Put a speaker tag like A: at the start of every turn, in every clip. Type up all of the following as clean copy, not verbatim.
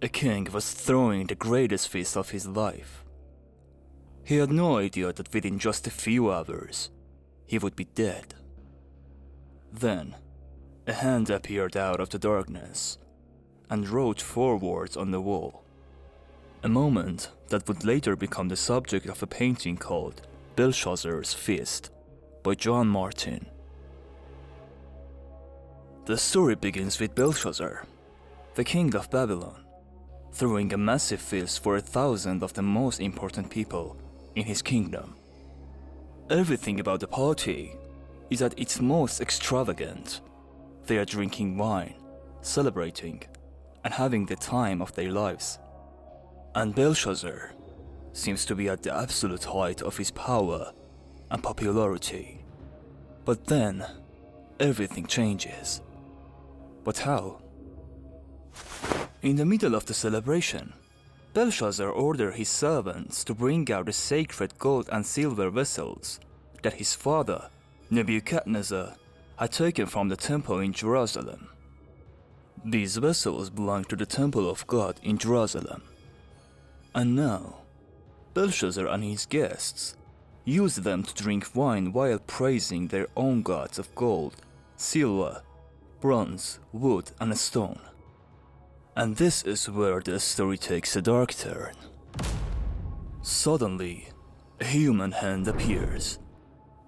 A: A king was throwing the greatest feast of his life. He had no idea that within just a few hours, he would be dead. Then, a hand appeared out of the darkness and wrote 4 words on the wall. A moment that would later become the subject of a painting called Belshazzars Feast by John Martin. The story begins with Belshazzar, the king of Babylon, throwing a massive feast for 1,000 of the most important people in his kingdom. Everything about the party is at its most extravagant. They are drinking wine, celebrating, and having the time of their lives. And Belshazzar seems to be at the absolute height of his power and popularity. But then, everything changes. But how? In the middle of the celebration, Belshazzar ordered his servants to bring out the sacred gold and silver vessels that his father, Nebuchadnezzar, had taken from the temple in Jerusalem. These vessels belonged to the temple of God in Jerusalem. And now, Belshazzar and his guests used them to drink wine while praising their own gods of gold, silver, bronze, wood, and stone. And this is where the story takes a dark turn. Suddenly, a human hand appears.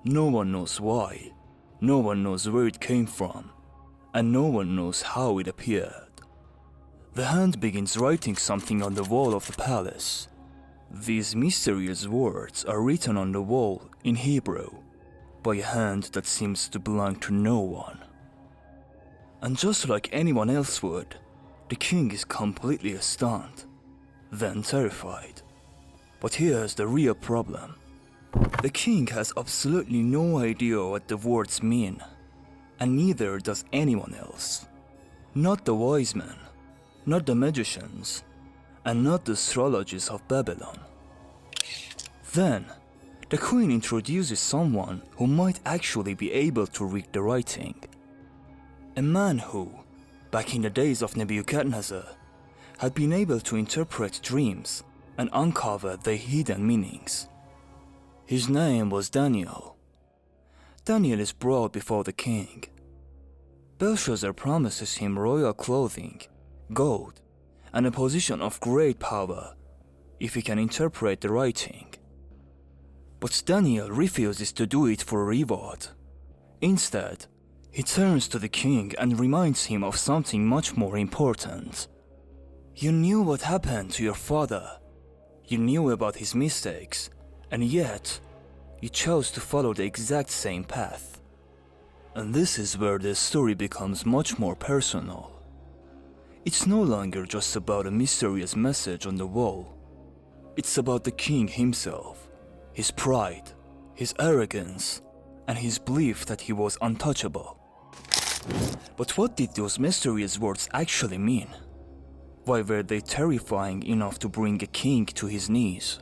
A: No one knows why, no one knows where it came from, and no one knows how it appeared. The hand begins writing something on the wall of the palace. These mysterious words are written on the wall in Hebrew by a hand that seems to belong to no one. And just like anyone else would, the king is completely stunned, then terrified. But here's the real problem. The king has absolutely no idea what the words mean, and neither does anyone else. Not the wise men, not the magicians, and not the astrologers of Babylon. Then, the queen introduces someone who might actually be able to read the writing. A man who, back in the days of Nebuchadnezzar, had been able to interpret dreams and uncover their hidden meanings. His name was Daniel. Daniel is brought before the king. Belshazzar promises him royal clothing, gold, and a position of great power if he can interpret the writing. But Daniel refuses to do it for a reward. Instead, he turns to the king and reminds him of something much more important. You knew what happened to your father. You knew about his mistakes, and yet, you chose to follow the exact same path. And this is where the story becomes much more personal. It's no longer just about a mysterious message on the wall. It's about the king himself, his pride, his arrogance, and his belief that he was untouchable. But what did those mysterious words actually mean? Why were they terrifying enough to bring a king to his knees?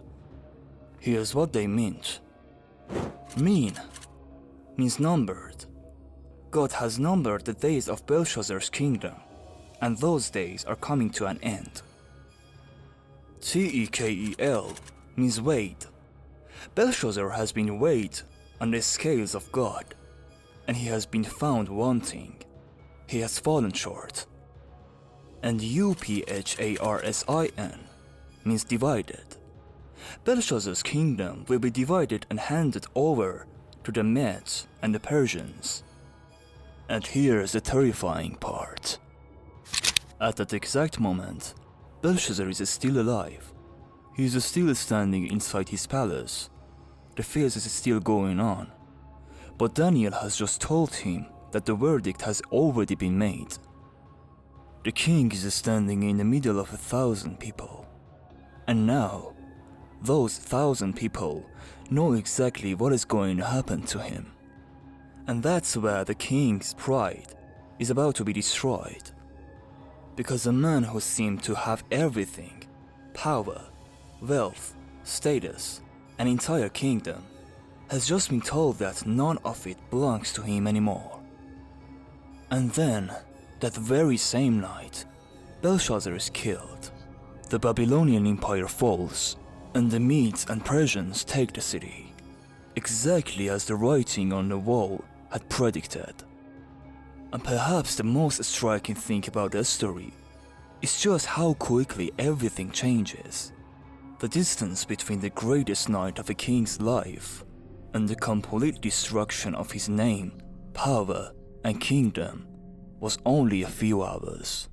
A: Here's what they meant. Mean means numbered. God has numbered the days of Belshazzar's kingdom, and those days are coming to an end. Tekel means weighed. Belshazzar has been weighed on the scales of God, and he has been found wanting. He has fallen short. And Upharsin means divided. Belshazzar's kingdom will be divided and handed over to the Medes and the Persians. And here's the terrifying part. At that exact moment, Belshazzar is still alive. He is still standing inside his palace. The feast is still going on. But Daniel has just told him that the verdict has already been made. The king is standing in the middle of 1,000 people. And now, those 1,000 people know exactly what is going to happen to him. And that's where the king's pride is about to be destroyed. Because a man who seemed to have everything, power, wealth, status, an entire kingdom, has just been told that none of it belongs to him anymore. And then, that very same night, Belshazzar is killed. The Babylonian Empire falls, and the Medes and Persians take the city, exactly as the writing on the wall had predicted. And perhaps the most striking thing about this story is just how quickly everything changes. The distance between the greatest night of a king's life and the complete destruction of his name, power, and kingdom was only a few hours.